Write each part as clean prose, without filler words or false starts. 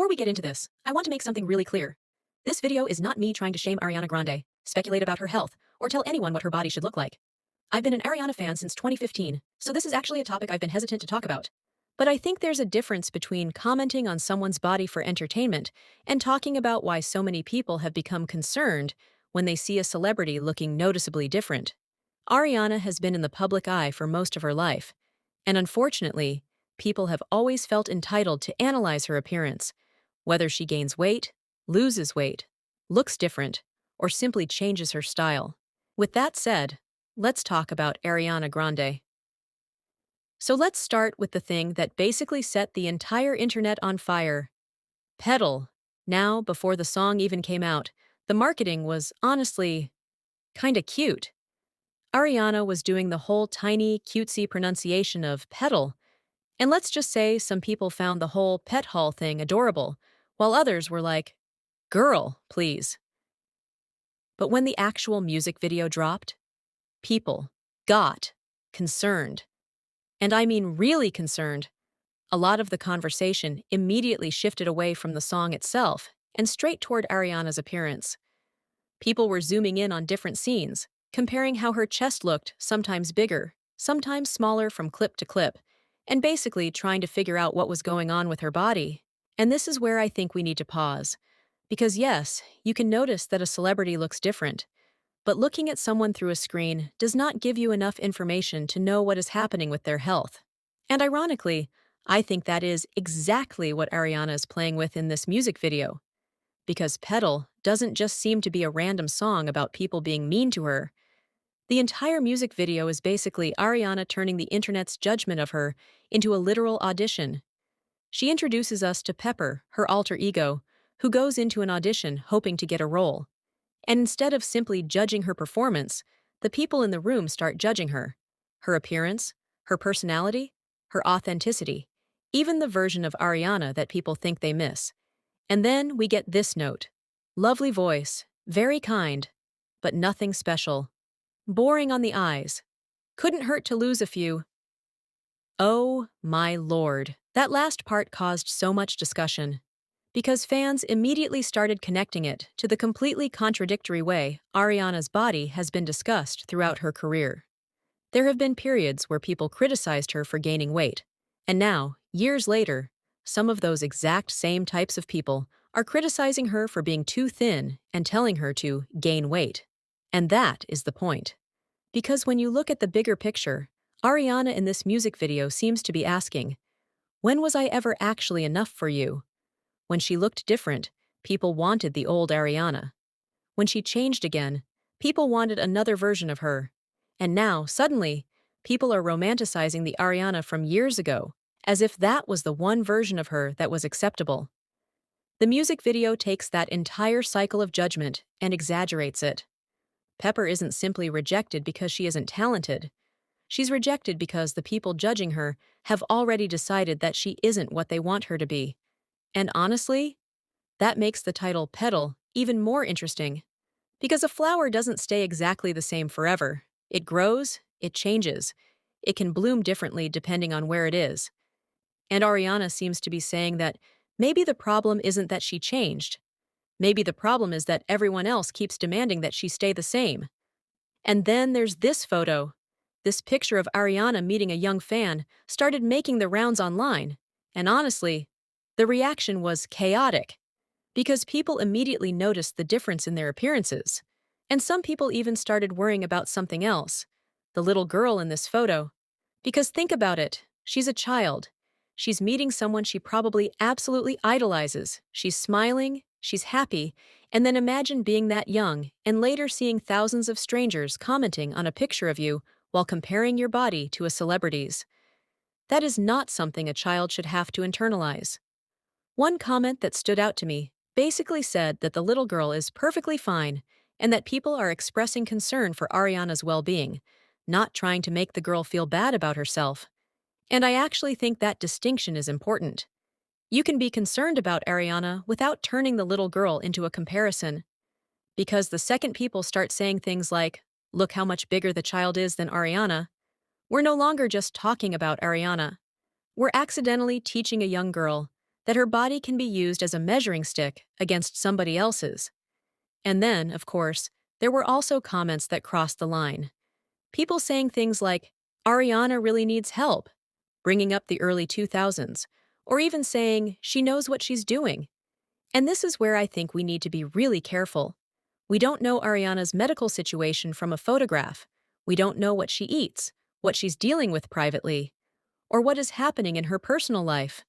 Before we get into this, I want to make something really clear. This video is not me trying to shame Ariana Grande, speculate about her health, or tell anyone what her body should look like. I've been an Ariana fan since 2015, so this is actually a topic I've been hesitant to talk about. But I think there's a difference between commenting on someone's body for entertainment and talking about why so many people have become concerned when they see a celebrity looking noticeably different. Ariana has been in the public eye for most of her life, and unfortunately, people have always felt entitled to analyze her appearance, whether she gains weight, loses weight, looks different, or simply changes her style. With that said, let's talk about Ariana Grande. So let's start with the thing that basically set the entire internet on fire. Petal. Now, before the song even came out, the marketing was honestly kinda cute. Ariana was doing the whole tiny, cutesy pronunciation of petal, and let's just say some people found the whole pet hall thing adorable, while others were like, girl, please. But when the actual music video dropped, people got concerned. And I mean really concerned. A lot of the conversation immediately shifted away from the song itself and straight toward Ariana's appearance. People were zooming in on different scenes, comparing how her chest looked, sometimes bigger, sometimes smaller from clip to clip, and basically trying to figure out what was going on with her body. And this is where I think we need to pause. Because yes, you can notice that a celebrity looks different, but looking at someone through a screen does not give you enough information to know what is happening with their health. And ironically, I think that is exactly what Ariana is playing with in this music video. Because Petal doesn't just seem to be a random song about people being mean to her. The entire music video is basically Ariana turning the internet's judgment of her into a literal audition. She introduces us to Pepper, her alter ego, who goes into an audition hoping to get a role. And instead of simply judging her performance, the people in the room start judging her appearance, her personality, her authenticity, even the version of Ariana that people think they miss. And then we get this note. Lovely voice, very kind, but nothing special. Boring on the eyes. Couldn't hurt to lose a few. Oh my lord. That last part caused so much discussion, because fans immediately started connecting it to the completely contradictory way Ariana's body has been discussed throughout her career. There have been periods where people criticized her for gaining weight, and now, years later, some of those exact same types of people are criticizing her for being too thin and telling her to gain weight. And that is the point. Because when you look at the bigger picture, Ariana in this music video seems to be asking, when was I ever actually enough for you? When she looked different, people wanted the old Ariana. When she changed again, people wanted another version of her. And now, suddenly, people are romanticizing the Ariana from years ago, as if that was the one version of her that was acceptable. The music video takes that entire cycle of judgment and exaggerates it. Pepper isn't simply rejected because she isn't talented. She's rejected because the people judging her have already decided that she isn't what they want her to be. And honestly, that makes the title Petal even more interesting. Because a flower doesn't stay exactly the same forever. It grows, it changes. It can bloom differently depending on where it is. And Ariana seems to be saying that maybe the problem isn't that she changed. Maybe the problem is that everyone else keeps demanding that she stay the same. And then there's this photo. This picture of Ariana meeting a young fan started making the rounds online. And honestly, the reaction was chaotic. Because people immediately noticed the difference in their appearances. And some people even started worrying about something else. The little girl in this photo. Because think about it, she's a child. She's meeting someone she probably absolutely idolizes. She's smiling, she's happy, and then imagine being that young and later seeing thousands of strangers commenting on a picture of you while comparing your body to a celebrity's. That is not something a child should have to internalize. One comment that stood out to me basically said that the little girl is perfectly fine and that people are expressing concern for Ariana's well-being, not trying to make the girl feel bad about herself. And I actually think that distinction is important. You can be concerned about Ariana without turning the little girl into a comparison. Because the second people start saying things like, look how much bigger the child is than Ariana, we're no longer just talking about Ariana. We're accidentally teaching a young girl that her body can be used as a measuring stick against somebody else's. And then, of course, there were also comments that crossed the line. People saying things like, Ariana really needs help, bringing up the early 2000s, or even saying she knows what she's doing. And this is where I think we need to be really careful. We don't know Ariana's medical situation from a photograph. We don't know what she eats, what she's dealing with privately, or what is happening in her personal life.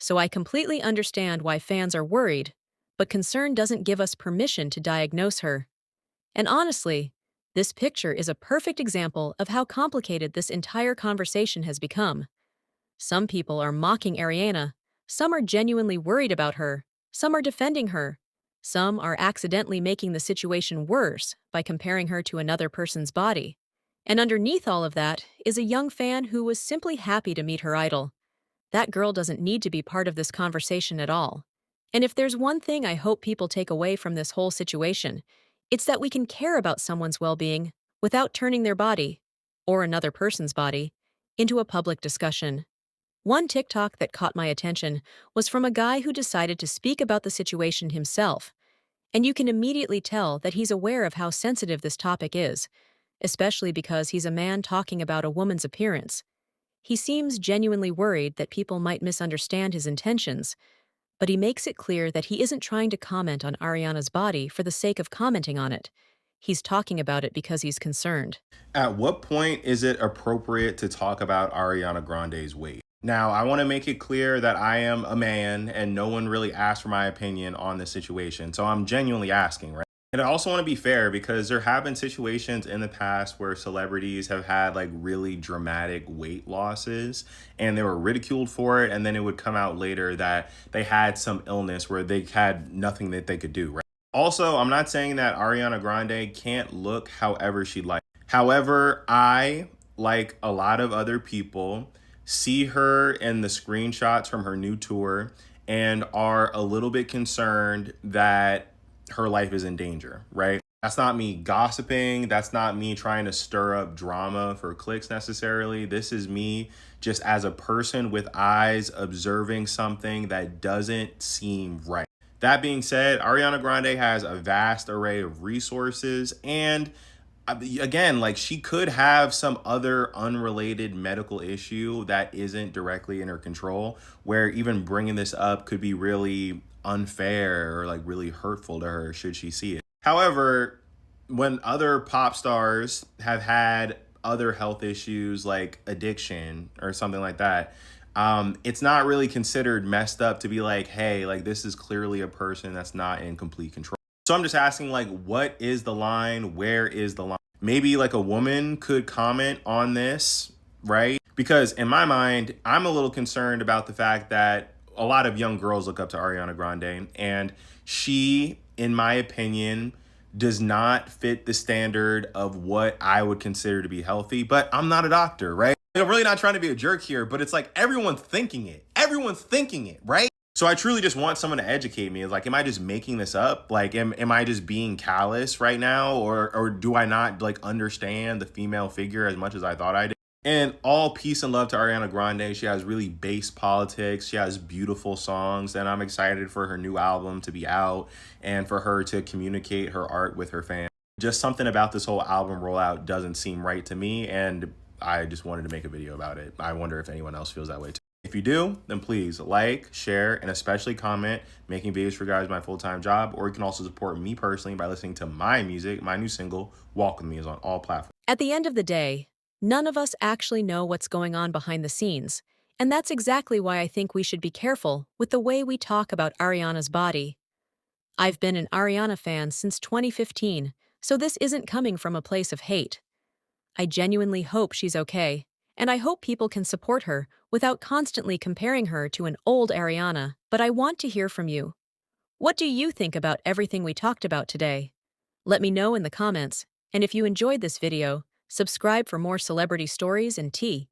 So I completely understand why fans are worried, but concern doesn't give us permission to diagnose her. And honestly, this picture is a perfect example of how complicated this entire conversation has become. Some people are mocking Ariana, some are genuinely worried about her, some are defending her, some are accidentally making the situation worse by comparing her to another person's body. And underneath all of that is a young fan who was simply happy to meet her idol. That girl doesn't need to be part of this conversation at all. And if there's one thing I hope people take away from this whole situation, it's that we can care about someone's well-being without turning their body, or another person's body, into a public discussion. One TikTok that caught my attention was from a guy who decided to speak about the situation himself, and you can immediately tell that he's aware of how sensitive this topic is, especially because he's a man talking about a woman's appearance. He seems genuinely worried that people might misunderstand his intentions, but he makes it clear that he isn't trying to comment on Ariana's body for the sake of commenting on it. He's talking about it because he's concerned. At what point is it appropriate to talk about Ariana Grande's weight? Now, I want to make it clear that I am a man and no one really asked for my opinion on this situation. So I'm genuinely asking, right? And I also want to be fair because there have been situations in the past where celebrities have had like really dramatic weight losses and they were ridiculed for it. And then it would come out later that they had some illness where they had nothing that they could do, right? Also, I'm not saying that Ariana Grande can't look however she'd like. However, I, like a lot of other people, see her in the screenshots from her new tour and are a little bit concerned that her life is in danger, right? That's not me gossiping. That's not me trying to stir up drama for clicks necessarily. This is me just as a person with eyes observing something that doesn't seem right. That being said, Ariana Grande has a vast array of resources and again, like she could have some other unrelated medical issue that isn't directly in her control, where even bringing this up could be really unfair or like really hurtful to her should she see it. However, when other pop stars have had other health issues like addiction or something like that, it's not really considered messed up to be like, hey, like this is clearly a person that's not in complete control. So I'm just asking, like, what is the line? Where is the line? Maybe like a woman could comment on this, right? Because in my mind, I'm a little concerned about the fact that a lot of young girls look up to Ariana Grande, and she, in my opinion, does not fit the standard of what I would consider to be healthy. But I'm not a doctor, right? I'm really not trying to be a jerk here, but it's like everyone's thinking it. Everyone's thinking it, right? So I truly just want someone to educate me. It's like, am I just making this up? Like, am I just being callous right now? Or do I not like understand the female figure as much as I thought I did? And all peace and love to Ariana Grande. She has really base politics. She has beautiful songs, and I'm excited for her new album to be out and for her to communicate her art with her fans. Just something about this whole album rollout doesn't seem right to me, and I just wanted to make a video about it. I wonder if anyone else feels that way too. If you do, then please like, share, and especially comment. Making videos for you guys is my full-time job, or you can also support me personally by listening to my music. My new single, Walk With Me, is on all platforms. At the end of the day, none of us actually know what's going on behind the scenes, and that's exactly why I think we should be careful with the way we talk about Ariana's body. I've been an Ariana fan since 2015, so this isn't coming from a place of hate. I genuinely hope she's okay, and I hope people can support her without constantly comparing her to an old Ariana, but I want to hear from you. What do you think about everything we talked about today? Let me know in the comments, and if you enjoyed this video, subscribe for more celebrity stories and tea.